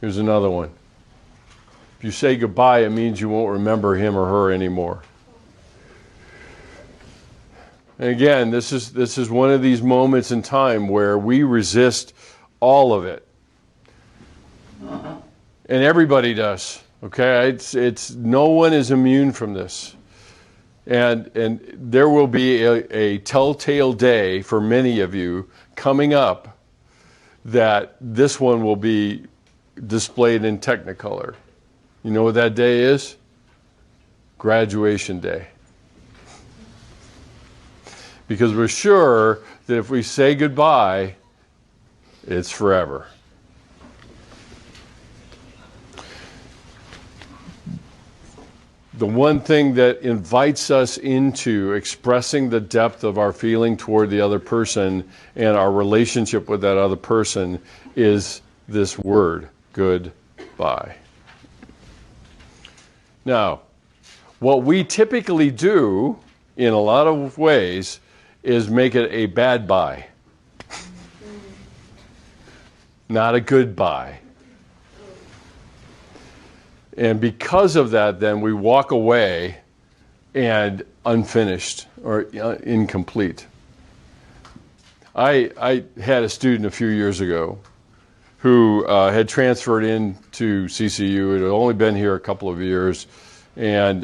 Here's another one. If you say goodbye, it means you won't remember him or her anymore. And again, this is one of these moments in time where we resist all of it. And everybody does. Okay? It's no one is immune from this. And there will be a telltale day for many of you coming up that this one will be displayed in Technicolor. You know what that day is? Graduation day. Because we're sure that if we say goodbye, it's forever. The one thing that invites us into expressing the depth of our feeling toward the other person and our relationship with that other person is this word, goodbye. Now, what we typically do in a lot of ways is make it a bad bye. Not a goodbye. And because of that, then we walk away and unfinished or incomplete. I had a student a few years ago who had transferred into CCU. It had only been here a couple of years. And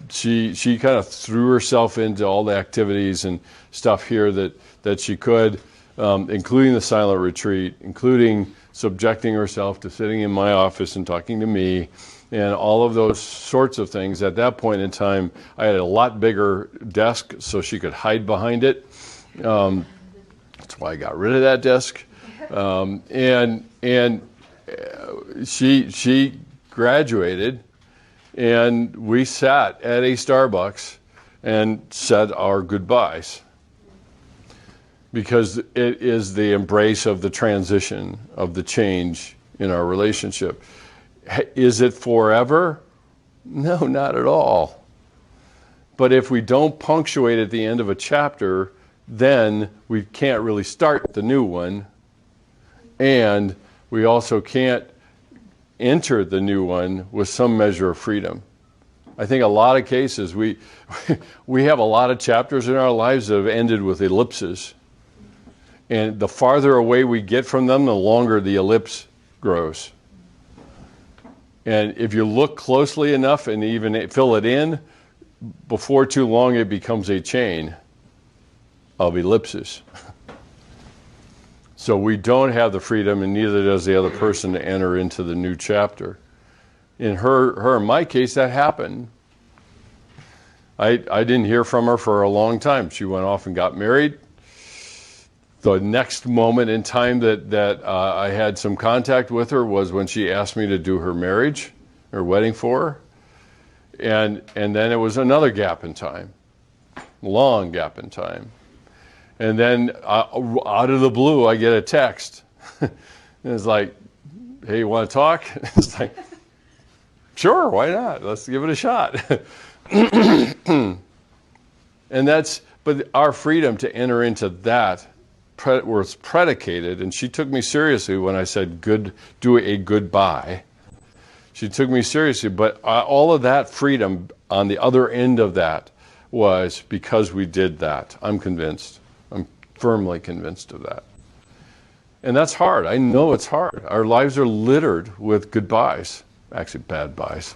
she kind of threw herself into all the activities and stuff here that she could, including the silent retreat, including subjecting herself to sitting in my office and talking to me, and all of those sorts of things. At that point in time, I had a lot bigger desk so she could hide behind it. That's why I got rid of that desk. She graduated. And we sat at a Starbucks and said our goodbyes. Because it is the embrace of the transition, of the change in our relationship. Is it forever? No, not at all. But if we don't punctuate at the end of a chapter, then we can't really start the new one. And we also can't enter the new one with some measure of freedom. I think a lot of cases we have a lot of chapters in our lives that have ended with ellipses. And the farther away we get from them, the longer the ellipse grows. And if you look closely enough and even fill it in, before too long it becomes a chain of ellipses. So we don't have the freedom, and neither does the other person, to enter into the new chapter. In my case, that happened. I didn't hear from her for a long time. She went off and got married. The next moment in time that I had some contact with her was when she asked me to do her wedding for her. And then it was another gap in time, long gap in time. And then out of the blue, I get a text. And it's like, hey, you want to talk? It's like, sure, why not? Let's give it a shot. But our freedom to enter into that was predicated, and she took me seriously when I said, do a goodbye. She took me seriously, but all of that freedom on the other end of that was because we did that. I'm convinced. I'm firmly convinced of that. And that's hard. I know it's hard. Our lives are littered with goodbyes. Actually, bad byes.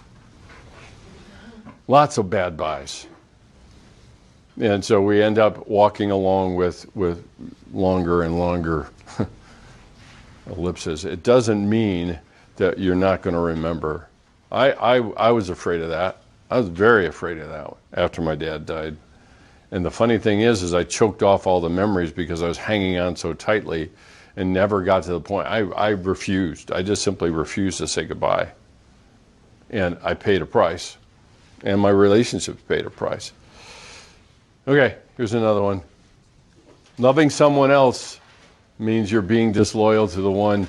Lots of bad byes. And so we end up walking along with longer and longer ellipses. It doesn't mean that you're not going to remember. I was afraid of that. I was very afraid of that after my dad died. And the funny thing is I choked off all the memories because I was hanging on so tightly and never got to the point. I refused. I just simply refused to say goodbye. And I paid a price. And my relationships paid a price. Okay, here's another one. Loving someone else means you're being disloyal to the one